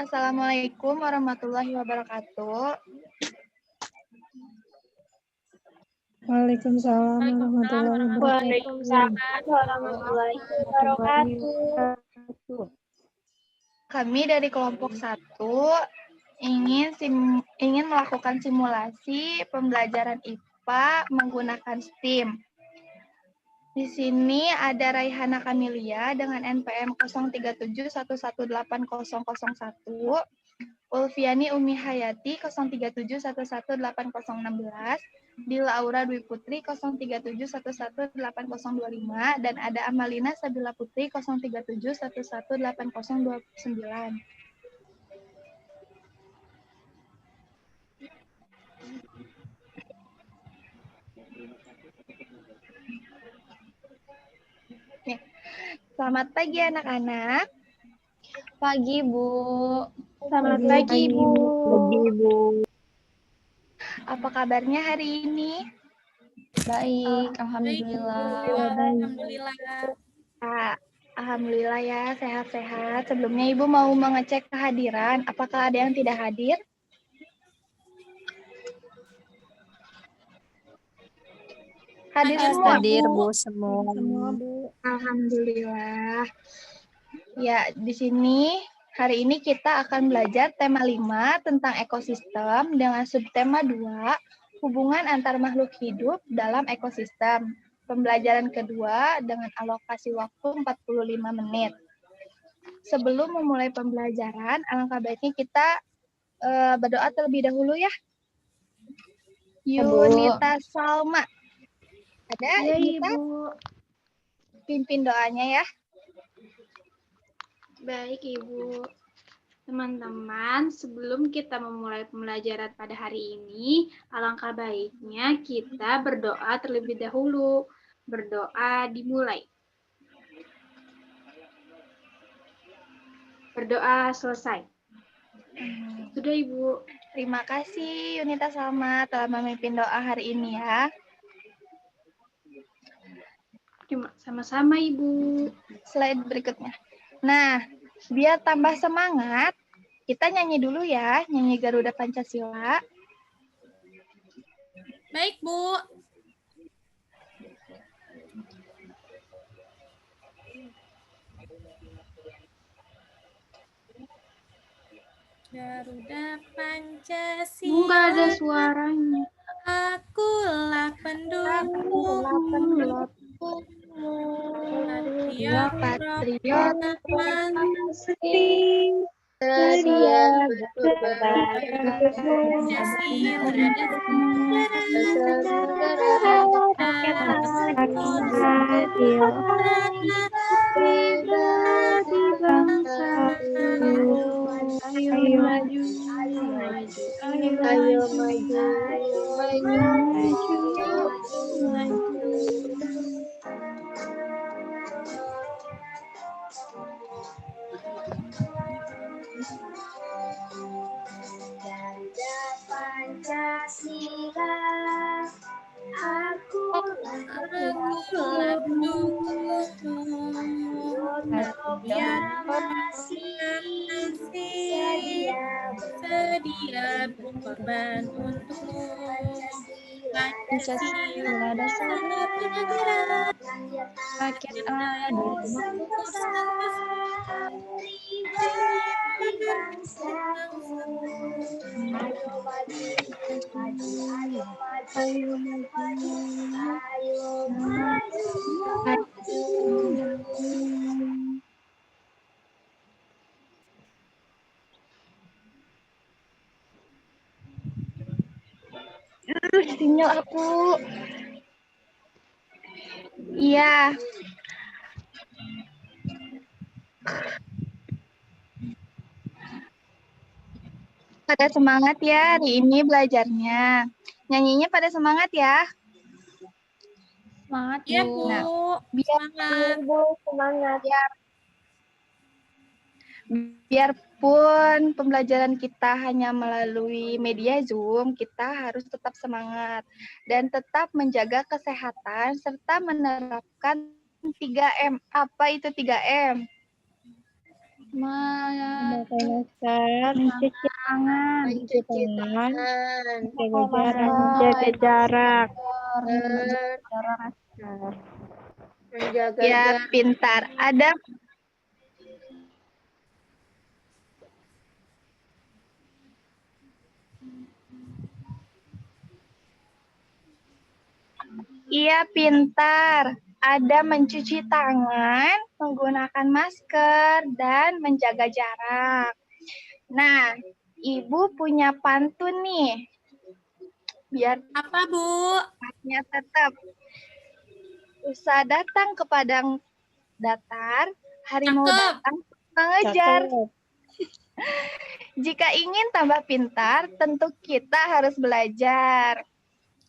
Assalamualaikum warahmatullahi wabarakatuh. Waalaikumsalam warahmatullahi wabarakatuh. Waalaikumsalam warahmatullahi wabarakatuh. Kami dari kelompok 1 ingin melakukan simulasi pembelajaran IPA menggunakan STEAM. Di sini ada Raihana Kamilia dengan NPM 0371180001, Ulfiani Umi Hayati 0371180016, Dila Aura Dwi Putri 0371180025, dan ada Amalina Sabila Putri 0371180029. Selamat pagi anak-anak. Pagi, Bu. Selamat pagi, Bu. Apa kabarnya hari ini? Baik, alhamdulillah. Alhamdulillah ya, sehat-sehat. Sebelumnya Ibu mau mengecek kehadiran. Apakah ada yang tidak hadir? Hadir semua, Hadir, Bu. Bu, semua. Bu. Alhamdulillah. Ya, di sini hari ini kita akan belajar tema 5 tentang ekosistem dengan subtema 2, hubungan antar makhluk hidup dalam ekosistem. Pembelajaran kedua dengan alokasi waktu 45 menit. Sebelum memulai pembelajaran, alangkah baiknya kita berdoa terlebih dahulu ya. Yunita Salma. Ada Ya, Yunita? Ibu. Pimpin doanya ya. Baik, Ibu. Teman-teman, sebelum kita memulai pembelajaran pada hari ini, alangkah baiknya kita berdoa terlebih dahulu. Berdoa dimulai. Berdoa selesai. Sudah, Ibu. Terima kasih Yunita Salma telah memimpin doa hari ini ya. Sama-sama, Ibu. Slide berikutnya. Nah, biar tambah semangat, kita nyanyi dulu ya, nyanyi Garuda Pancasila. Baik, Bu. Garuda Pancasila. Enggak ada suaranya. Akulah pendukung. Setiap Patriot Sedia Ayo maju. Garuda Pancasila, akulah sedia berkorban untukmu. Pancasila dasar negara, rakyat adil pribadi bangsaku. Ayo maju. Sinyal aku. Iya. Pada semangat ya hari ini belajarnya. Nyanyinya pada semangat ya. Semangat, Ya, Bu. Bu. Nah, Semangat. Biarpun pembelajaran kita hanya melalui media Zoom, kita harus tetap semangat dan tetap menjaga kesehatan serta menerapkan 3M. Apa itu 3M? Memakai masker, mencuci tangan, Mencuci tangan. menjaga jarak, Menjaga Ya, jarak. pintar. Ada Iya, pintar. Ada mencuci tangan, menggunakan masker, dan menjaga jarak. Nah, Ibu punya pantun nih. Biar Apa, Bu? semangatnya tetap. Usah datang ke padang datar, harimau Cakep. datang mengejar. cakep, Jika ingin tambah pintar, tentu kita harus belajar.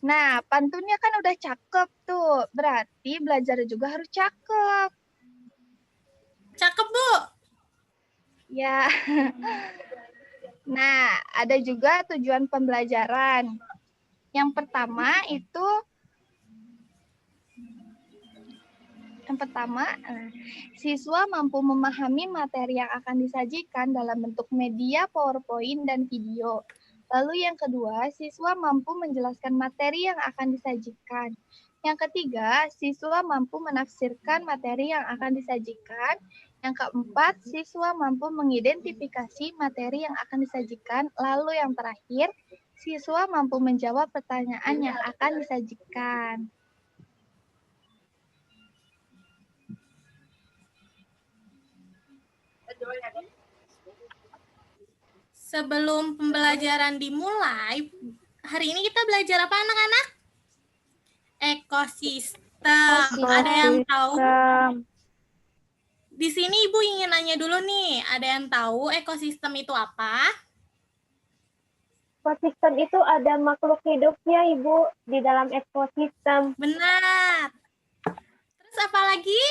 Nah, pantunnya kan udah cakep tuh. Berarti belajar juga harus cakep. Cakep, Bu. Ya. Nah, ada juga tujuan pembelajaran. Yang pertama, siswa mampu memahami materi yang akan disajikan dalam bentuk media PowerPoint dan video. Lalu yang kedua, siswa mampu menjelaskan materi yang akan disajikan. Yang ketiga, siswa mampu menafsirkan materi yang akan disajikan. Yang keempat, siswa mampu mengidentifikasi materi yang akan disajikan. Lalu yang terakhir, siswa mampu menjawab pertanyaan yang akan disajikan. Sebelum pembelajaran dimulai, hari ini kita belajar apa, anak-anak? Ekosistem. Ada yang tahu? Di sini Ibu ingin nanya dulu nih, ada yang tahu ekosistem itu apa? ekosistem itu ada makhluk hidupnya, Ibu, di dalam ekosistem. Benar. Terus apa lagi?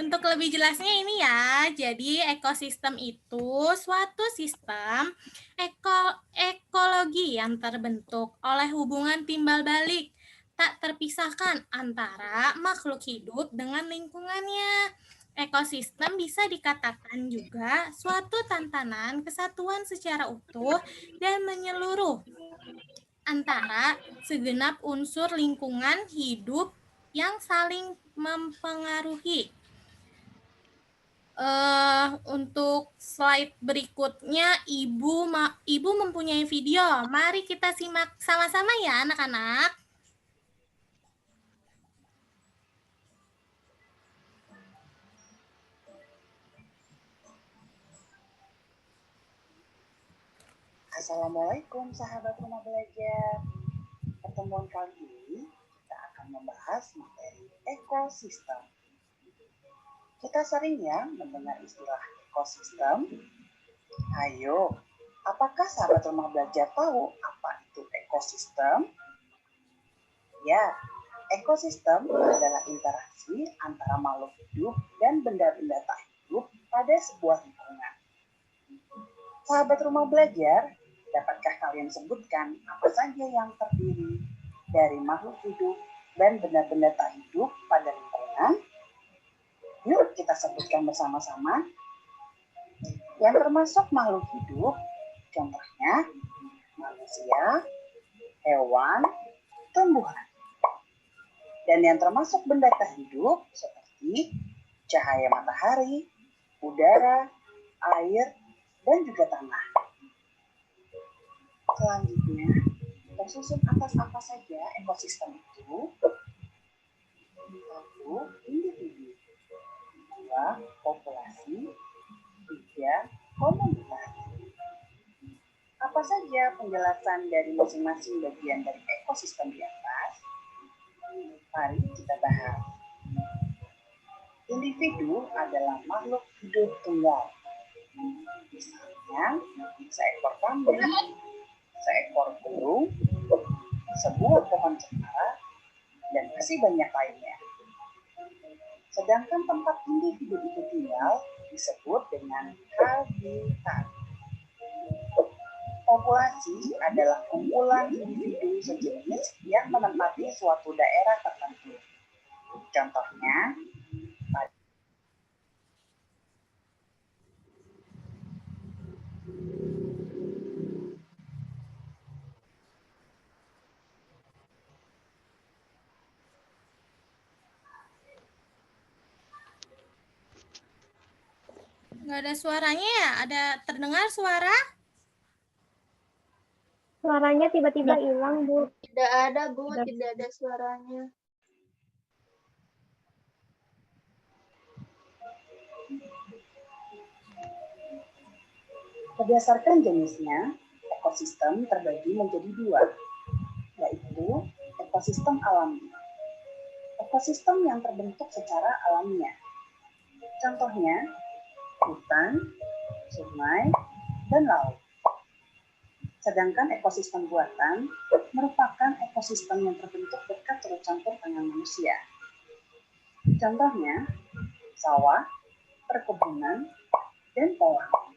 Untuk lebih jelasnya ini ya, jadi ekosistem itu suatu sistem ekologi yang terbentuk oleh hubungan timbal balik tak terpisahkan antara makhluk hidup dengan lingkungannya. Ekosistem bisa dikatakan juga suatu tantangan kesatuan secara utuh dan menyeluruh antara segenap unsur lingkungan hidup yang saling mempengaruhi. Untuk slide berikutnya, Ibu mempunyai video. Mari kita simak sama-sama ya, anak-anak. Assalamualaikum sahabat rumah belajar. Pertemuan kali ini kita akan membahas materi ekosistem. Kita sering ya mendengar istilah ekosistem. Ayo, apakah sahabat rumah belajar tahu apa itu ekosistem? Ya, ekosistem adalah interaksi antara makhluk hidup dan benda-benda tak hidup pada sebuah lingkungan. Sahabat rumah belajar, dapatkah kalian sebutkan apa saja yang terdiri dari makhluk hidup dan benda-benda tak hidup pada lingkungan? Yuk kita sebutkan bersama-sama. Yang termasuk makhluk hidup, contohnya manusia, hewan, tumbuhan. Dan yang termasuk benda tak hidup seperti cahaya matahari, udara, air, dan juga tanah. Selanjutnya, tersusun atas apa saja ekosistem itu? 1. Individu. 2. Populasi. 3. Komunitas. Apa saja penjelasan dari masing-masing bagian dari ekosistem di atas? Mari kita bahas. Individu adalah makhluk hidup tunggal. Misalnya, seekor kambing, seekor burung, sebuah pohon cemara, dan masih banyak lainnya. Sedangkan tempat individu itu tinggal disebut dengan habitat. Populasi adalah kumpulan individu sejenis yang menempati suatu daerah tertentu. Contohnya, Nggak ada suaranya ya? Ada terdengar suara? Suaranya tiba-tiba hilang, Bu. Tidak ada, Bu. Tidak ada suaranya. Berdasarkan jenisnya, ekosistem terbagi menjadi dua, yaitu ekosistem alami. Ekosistem yang terbentuk secara alamiah. Contohnya, hutan, sungai, dan laut. Sedangkan ekosistem buatan merupakan ekosistem yang terbentuk berkat turut campur tangan manusia. Contohnya, sawah, perkebunan, dan pohon.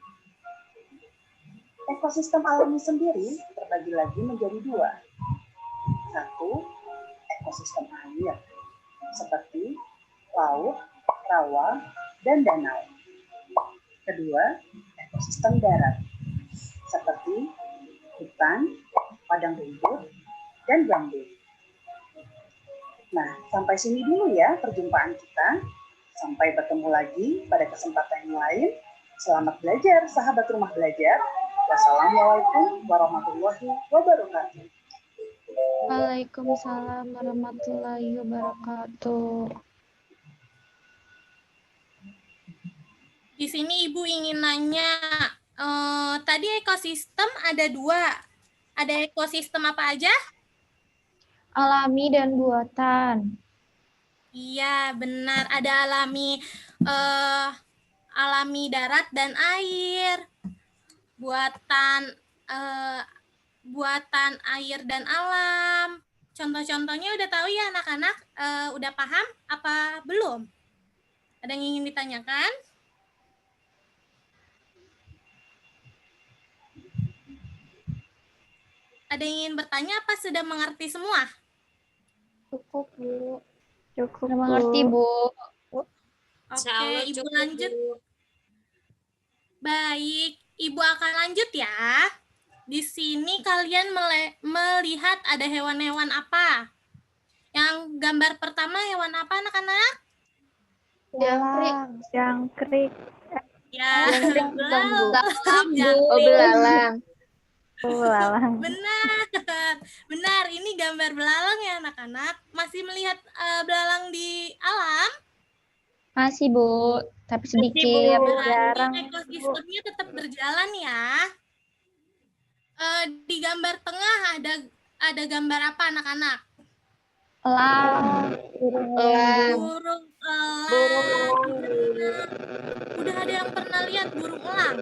Ekosistem alami sendiri terbagi lagi menjadi dua. Satu, ekosistem air, seperti laut, rawa, dan danau. Kedua, ekosistem darat, seperti hutan, padang rumput, dan gambut. Nah, sampai sini dulu ya perjumpaan kita. Sampai bertemu lagi pada kesempatan yang lain. Selamat belajar, sahabat rumah belajar. Wassalamualaikum warahmatullahi wabarakatuh. Waalaikumsalam warahmatullahi wabarakatuh. Di sini Ibu ingin nanya, tadi ekosistem ada dua. Ada ekosistem apa aja? Alami dan buatan. Iya, benar. Ada alami darat dan air. Buatan air dan alam. Contoh-contohnya udah tahu ya anak-anak? Udah paham apa belum? Ada yang ingin ditanyakan? Ada yang ingin bertanya apa sudah mengerti semua? Cukup, Bu. Cukup, Udah mengerti, Bu. Oke, Ibu lanjut. Baik, Ibu akan lanjut ya. Di sini kalian melihat ada hewan-hewan apa? Yang gambar pertama hewan apa anak-anak? Jangkrik. Ya, belalang. Oh, belalang. Belalang. Benar. Ini gambar belalang ya anak-anak. Masih melihat belalang di alam? Masih, Bu. Tapi sedikit. Berarti ekosistemnya tetap berjalan ya. Di gambar tengah ada gambar apa anak-anak? Elang. Burung elang. Udah ada yang pernah lihat burung elang?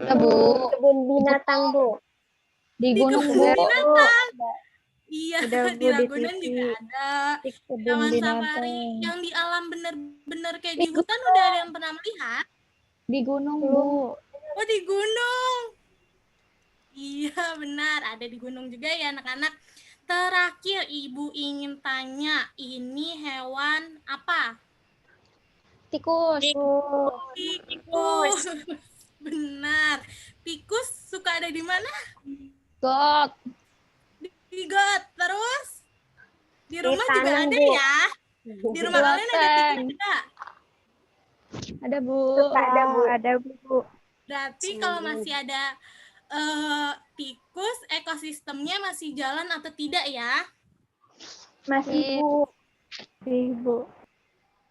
Udah, Bu. Kebun binatang, Bu. Di gunung, kebun Bu. binatang. Iya, Udah, Bu, di di Ragunan TV. juga ada. Di kebun Taman binatang. safari yang di alam bener-bener kayak di hutan udah ada yang pernah melihat? Di gunung, Bu. Oh, di gunung. Iya, benar. Ada di gunung juga ya anak-anak. Terakhir, Ibu ingin tanya, ini hewan apa? Tikus. Tikus. Benar. Tikus suka ada di mana? Got. Di got. Terus? Di rumah juga tanam, ada Bu. ya? Di rumah kalian ada tikus juga? Ada, Bu. Ada, Bu. Berarti kalau masih ada tikus, ekosistemnya masih jalan atau tidak ya? Masih, Bu. Bu.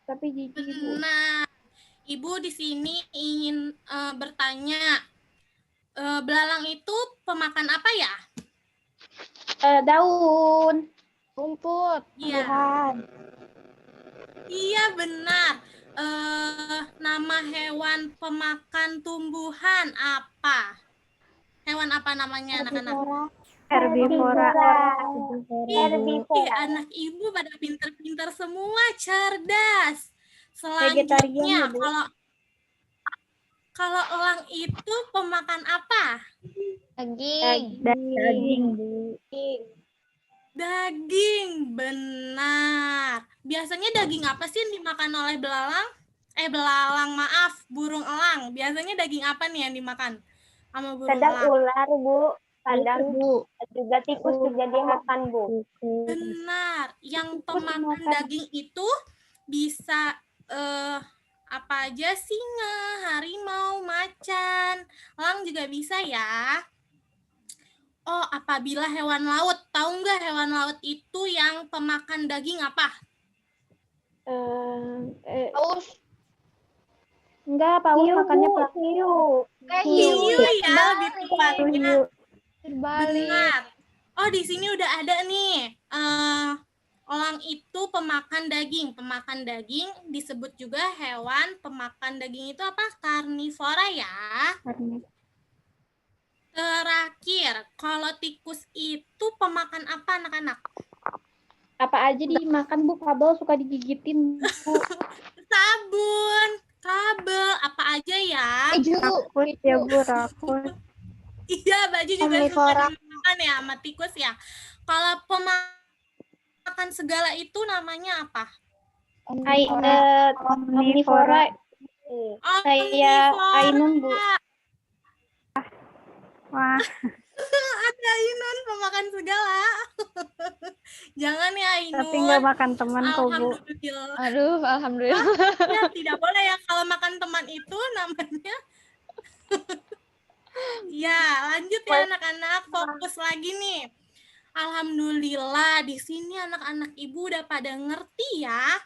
Tapi jijik, Bu. Benar. Ibu di sini ingin bertanya, belalang itu pemakan apa ya? Daun. Rumput. Iya. Tuhan. Iya, benar. Nama hewan pemakan tumbuhan apa? Hewan apa namanya anak-anak? Herbivora. Ih, anak ibu pada pinter-pinter semua, cerdas. Selanjutnya, kalau elang itu pemakan apa? Daging. Daging. Daging, benar. Biasanya daging apa sih yang dimakan oleh belalang? Burung elang. Biasanya daging apa nih yang dimakan sama burung Kadang elang? ular, Bu. Kadang juga tikus juga dia makan, Bu. Benar. Yang pemakan daging itu bisa Apa aja? Singa, harimau, macan, elang juga bisa ya. Oh, apabila hewan laut, tahu nggak hewan laut itu yang pemakan daging apa? Paus. Enggak, paus Hiu, makannya Bu. hiu. Hiu. Hiu ya, lebih tepatnya. Hiu. Terbalik. Benar. Oh, di sini udah ada nih. Elang itu pemakan daging. Pemakan daging disebut juga hewan pemakan daging itu apa? Karnivora ya. Terakhir, kalau tikus itu pemakan apa anak-anak? Apa aja dimakan, Bu? Kabel suka digigitin, Bu. Sabun, kabel, apa aja ya? Keju. Rakut ya, Bu, rakut. Iya, baju juga suka Omnivora. dimakan ya sama tikus ya. Kalau pemakan segala itu namanya apa? Omnivora. Kayak Ainun, Bu. Wah, Ada Ainun pemakan segala. Jangan ya Ainun. tapi nggak makan teman kok, Bu. Alhamdulillah. Aduh, alhamdulillah. Ya, tidak boleh ya kalau makan teman itu namanya. Ya, lanjut ya anak-anak, fokus lagi nih. Alhamdulillah di sini anak-anak ibu udah pada ngerti ya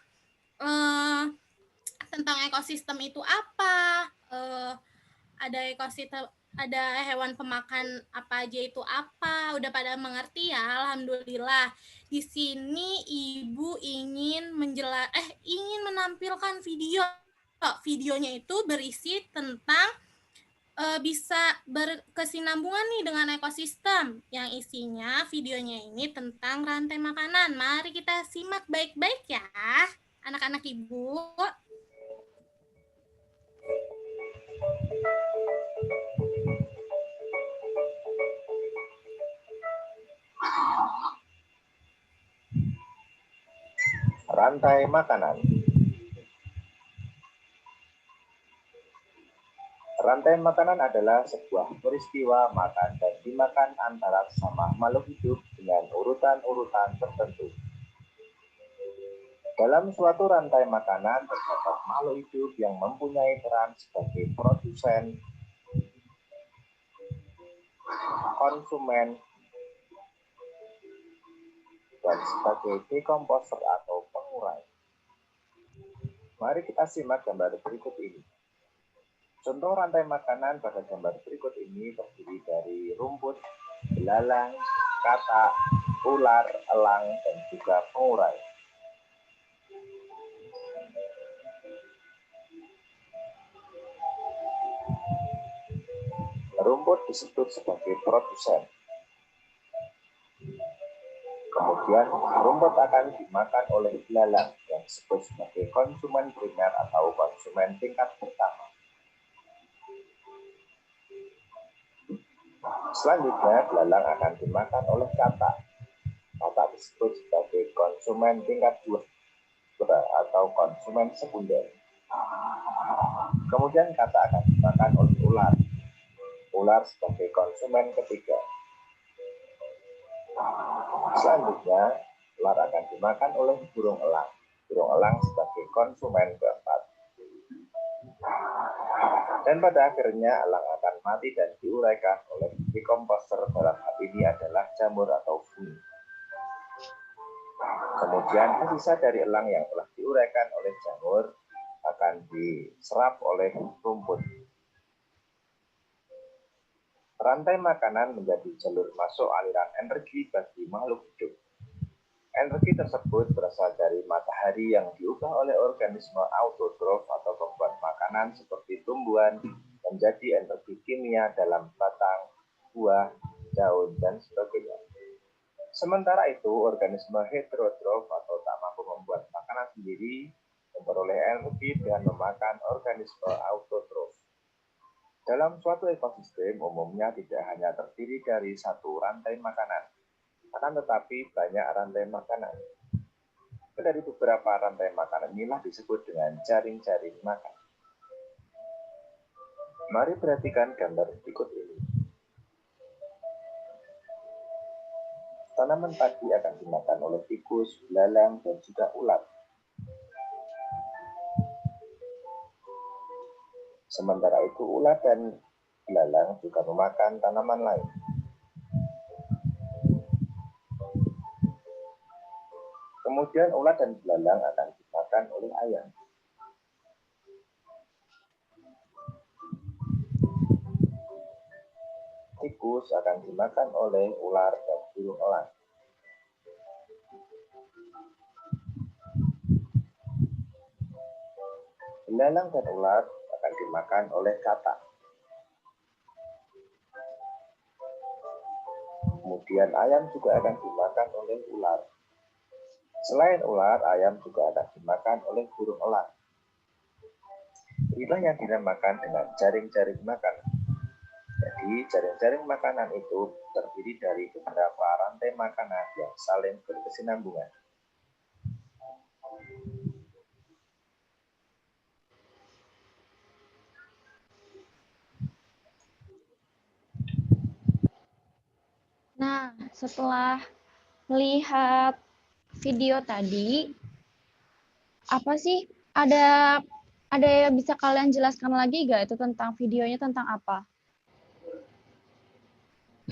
tentang ekosistem itu apa. Ada ekosistem, ada hewan pemakan apa aja itu apa, udah pada mengerti ya. Alhamdulillah. Di sini ibu ingin ingin menampilkan video. Videonya itu berisi tentang bisa berkesinambungan nih dengan ekosistem, yang isinya videonya ini tentang rantai makanan. Mari kita simak baik-baik ya anak-anak ibu. Rantai makanan. Rantai makanan adalah sebuah peristiwa makan dan dimakan antara sesama makhluk hidup dengan urutan-urutan tertentu. Dalam suatu rantai makanan terdapat makhluk hidup yang mempunyai peran sebagai produsen, konsumen, dan sebagai dekomposer atau pengurai. Mari kita simak gambar berikut ini. Contoh rantai makanan pada gambar berikut ini terdiri dari rumput, belalang, katak, ular, elang, dan juga pengurai. Rumput disebut sebagai produsen. Kemudian rumput akan dimakan oleh belalang yang disebut sebagai konsumen primer atau konsumen tingkat pertama. Selanjutnya, belalang akan dimakan oleh katak. Katak disebut sebagai konsumen tingkat 2 atau konsumen sekunder. Kemudian katak akan dimakan oleh ular. Ular sebagai konsumen ketiga. Selanjutnya, ular akan dimakan oleh burung elang. Burung elang sebagai konsumen keempat. Dan pada akhirnya elang akan mati dan diuraikan oleh dekomposer, dalam hal ini adalah jamur atau fungi. Kemudian sisa dari elang yang telah diuraikan oleh jamur akan diserap oleh rumput. Rantai makanan menjadi jalur masuk aliran energi bagi makhluk hidup. Energi tersebut berasal dari matahari yang diubah oleh organisme autotrof atau pembuat makanan seperti tumbuhan menjadi energi kimia dalam batang, buah, daun, dan sebagainya. Sementara itu, organisme heterotrof atau tak mampu membuat makanan sendiri memperoleh energi dengan memakan organisme autotrof. Dalam suatu ekosistem umumnya tidak hanya terdiri dari satu rantai makanan, akan tetapi banyak rantai makanan. Dari beberapa rantai makanan inilah disebut dengan jaring-jaring makan. Mari perhatikan gambar berikut ini. Tanaman padi akan dimakan oleh tikus, belalang, dan juga ulat. Sementara itu ular dan belalang juga memakan tanaman lain. Kemudian ular dan belalang akan dimakan oleh ayam. Tikus akan dimakan oleh ular dan burung elang. Belalang dan ular akan dimakan oleh katak. Kemudian ayam juga akan dimakan oleh ular. Selain ular, ayam juga akan dimakan oleh burung elang. Inilah yang dinamakan dengan jaring-jaring makanan. Jadi, jaring-jaring makanan itu terdiri dari beberapa rantai makanan yang saling berkesinambungan. Nah, setelah melihat video tadi, apa sih ada yang bisa kalian jelaskan lagi nggak itu tentang videonya tentang apa?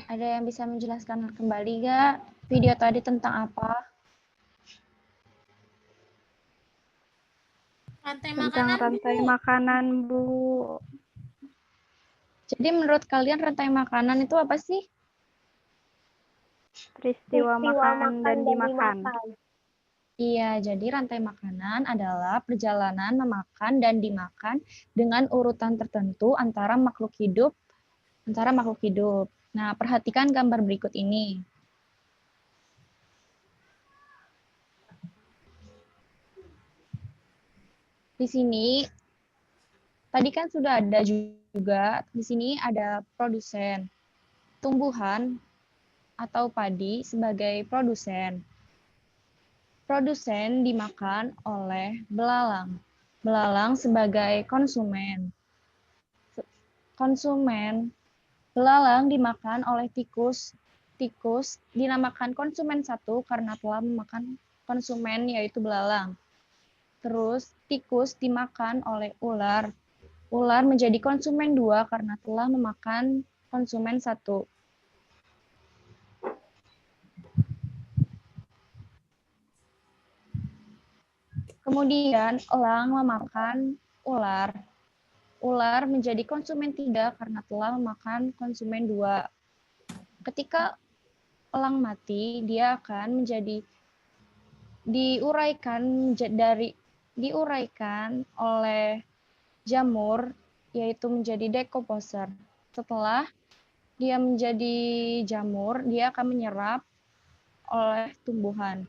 Ada yang bisa menjelaskan kembali nggak video tadi tentang apa? Rantai Tentang makanan, rantai Bu. makanan, Bu. Jadi menurut kalian rantai makanan itu apa sih? Peristiwa makan dan dimakan. Iya, jadi rantai makanan adalah perjalanan memakan dan dimakan dengan urutan tertentu antara makhluk hidup. Nah, perhatikan gambar berikut ini. Di sini, tadi kan sudah ada juga, di sini ada produsen tumbuhan atau padi sebagai produsen. Produsen dimakan oleh belalang. Belalang sebagai konsumen. Belalang dimakan oleh tikus. Tikus dinamakan konsumen 1 karena telah memakan konsumen yaitu belalang. Terus tikus dimakan oleh ular. Ular menjadi konsumen 2 karena telah memakan konsumen 1. Kemudian elang memakan ular. Ular menjadi konsumen 3 karena telah memakan konsumen 2. Ketika elang mati, dia akan menjadi diuraikan oleh jamur, yaitu menjadi decomposer. Setelah dia menjadi jamur, dia akan menyerap oleh tumbuhan.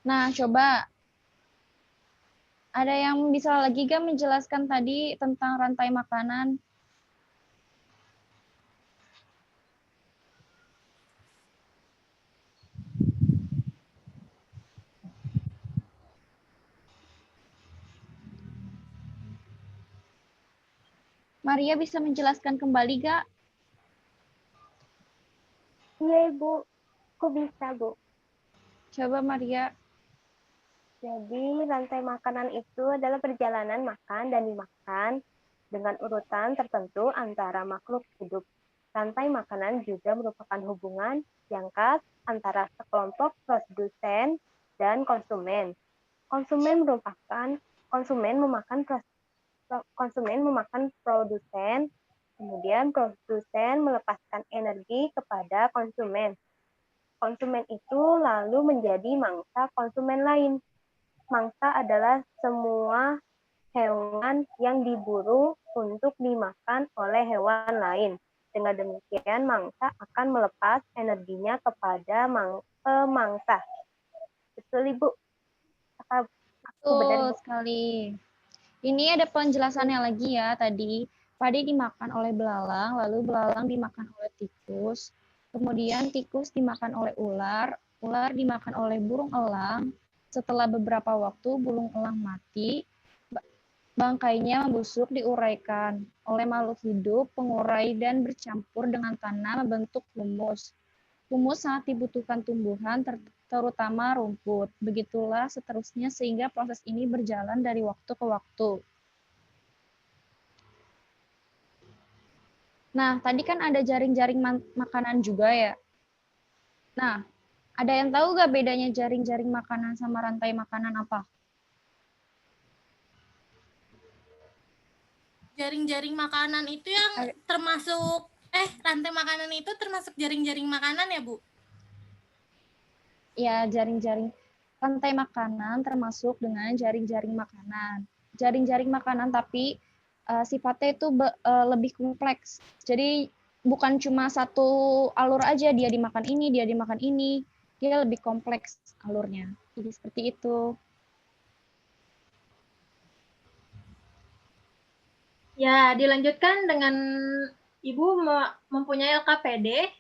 Nah, coba ada yang bisa lagi gak menjelaskan tadi tentang rantai makanan? Maria bisa menjelaskan kembali gak? Iya, Ibu. Kok bisa, Bu? Coba Maria. Jadi, rantai makanan itu adalah perjalanan makan dan dimakan dengan urutan tertentu antara makhluk hidup. Rantai makanan juga merupakan hubungan yang khas antara sekelompok produsen dan konsumen. Konsumen memakan produsen, kemudian produsen melepaskan energi kepada konsumen. Konsumen itu lalu menjadi mangsa konsumen lain. Mangsa adalah semua hewan yang diburu untuk dimakan oleh hewan lain. Dengan demikian, mangsa akan melepas energinya kepada pemangsa. Betul, Ibu? Betul sekali. Ini ada penjelasannya lagi ya tadi. Padi dimakan oleh belalang, lalu belalang dimakan oleh tikus, kemudian tikus dimakan oleh ular, ular dimakan oleh burung elang. Setelah beberapa waktu burung elang mati, Bangkainya membusuk diuraikan oleh makhluk hidup, pengurai dan bercampur dengan tanah membentuk humus. Humus sangat dibutuhkan tumbuhan, terutama rumput. Begitulah seterusnya sehingga proses ini berjalan dari waktu ke waktu. Nah, tadi kan ada jaring-jaring makanan juga ya. Nah, ada yang tahu nggak bedanya jaring-jaring makanan sama rantai makanan apa? Jaring-jaring makanan itu yang termasuk rantai makanan itu termasuk jaring-jaring makanan ya, Bu? Ya, jaring-jaring rantai makanan termasuk dengan jaring-jaring makanan. Jaring-jaring makanan tapi sifatnya itu lebih kompleks. Jadi bukan cuma satu alur aja, dia dimakan ini, dia lebih kompleks alurnya. Jadi seperti itu. Ya, dilanjutkan dengan Ibu mempunyai LKPD,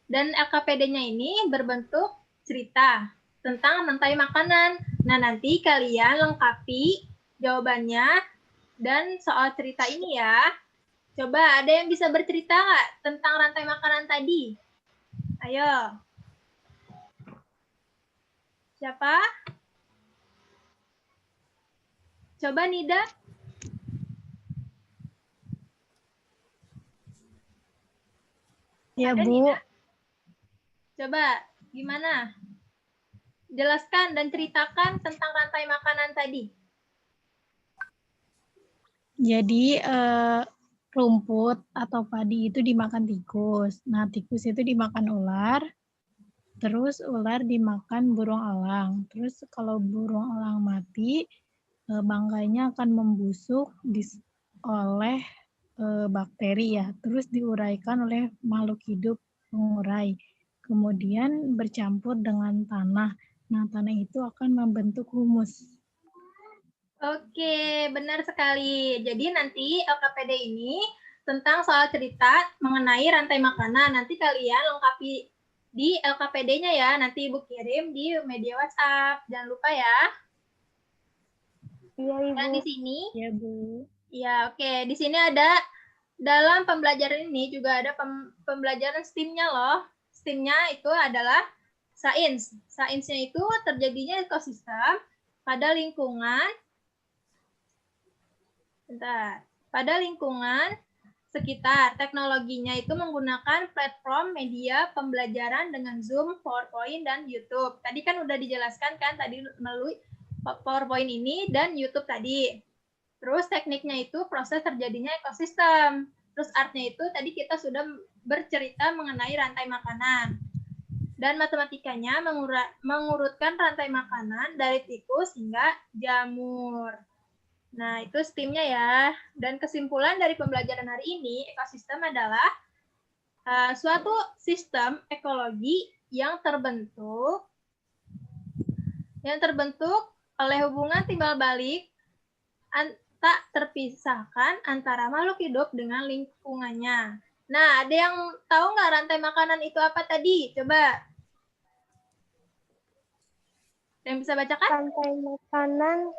dan LKPD-nya ini berbentuk cerita tentang rantai makanan. Nah, nanti kalian lengkapi jawabannya dan soal cerita ini ya. Coba ada yang bisa bercerita nggak tentang rantai makanan tadi? Ayo. Siapa? Coba Nida. Ya, Ada, Bu. Nida? Coba gimana? Jelaskan dan ceritakan tentang rantai makanan tadi. Jadi rumput atau padi itu dimakan tikus. Nah, tikus itu dimakan ular. Terus ular dimakan burung elang. Terus kalau burung elang mati, bangkainya akan membusuk oleh bakteri ya. Terus diuraikan oleh makhluk hidup pengurai. Kemudian bercampur dengan tanah. Nah, tanah itu akan membentuk humus. Oke, benar sekali. Jadi nanti LKPD ini tentang soal cerita mengenai rantai makanan. Nanti kalian lengkapi di LKPD-nya ya. Nanti Ibu kirim di media WhatsApp. Jangan lupa ya. Iya, Ibu. Dan di sini, Ya, Bu. ya oke. Di sini ada, dalam pembelajaran ini juga ada pembelajaran STEAM-nya loh. STEAM-nya itu adalah sains. Sainsnya itu terjadinya ekosistem pada lingkungan pada lingkungan sekitar. Teknologinya itu menggunakan platform media pembelajaran dengan Zoom, PowerPoint, dan YouTube. Tadi kan udah dijelaskan kan tadi melalui PowerPoint ini dan YouTube tadi. Terus tekniknya itu proses terjadinya ekosistem. Terus artnya itu tadi kita sudah bercerita mengenai rantai makanan. Dan matematikanya mengurutkan rantai makanan dari tikus hingga jamur. Nah, itu STEAM-nya ya. Dan kesimpulan dari pembelajaran hari ini, ekosistem adalah suatu sistem ekologi yang terbentuk oleh hubungan timbal balik tak terpisahkan antara makhluk hidup dengan lingkungannya. Nah, ada yang tahu nggak rantai makanan itu apa tadi? Coba. Ada yang bisa bacakan? Rantai makanan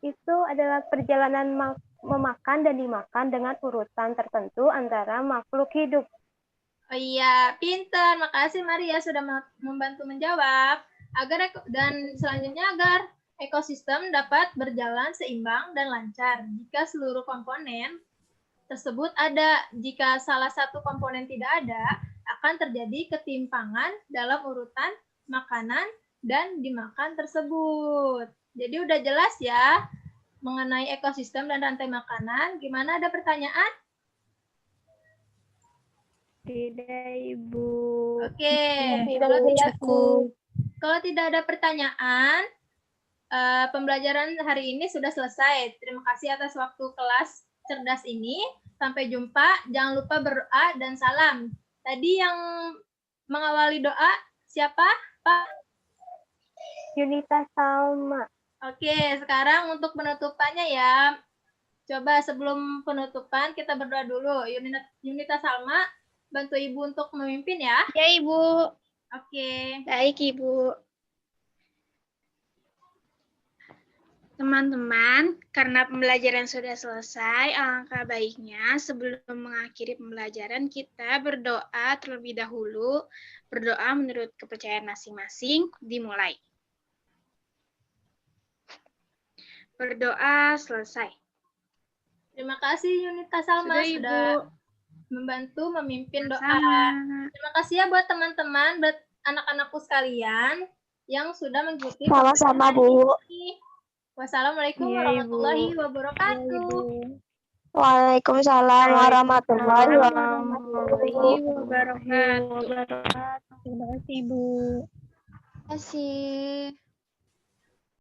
itu adalah perjalanan memakan dan dimakan dengan urutan tertentu antara makhluk hidup. Oh iya, pintar. Makasih Maria sudah membantu menjawab. Dan selanjutnya agar ekosistem dapat berjalan seimbang dan lancar jika seluruh komponen tersebut ada. Jika salah satu komponen tidak ada, akan terjadi ketimpangan dalam urutan makanan dan dimakan tersebut. Jadi udah jelas ya mengenai ekosistem dan rantai makanan. Gimana, ada pertanyaan? Tidak, Ibu. Oke. Kalau tidak ada pertanyaan, pembelajaran hari ini sudah selesai. Terima kasih atas waktu kelas cerdas ini. Sampai jumpa. Jangan lupa berdoa dan salam. Tadi yang mengawali doa siapa, Pak? Yunita Salma. Oke, sekarang untuk penutupannya ya. Coba sebelum penutupan kita berdoa dulu. Yunita Salma, bantu Ibu untuk memimpin ya. Ya, Ibu. Oke. Baik, Ibu. Teman-teman, karena pembelajaran sudah selesai, alangkah baiknya sebelum mengakhiri pembelajaran kita berdoa terlebih dahulu. Berdoa menurut kepercayaan masing-masing, dimulai. Berdoa selesai. Terima kasih Yunita Salma sudah membantu memimpin doa. Terima kasih ya buat teman-teman, buat anak-anakku sekalian yang sudah mengikuti. Sama-sama, Bu. Wassalamualaikum warahmatullahi wabarakatuh. Waalaikumsalam warahmatullahi wabarakatuh. Terima kasih, Bu. Terima kasih.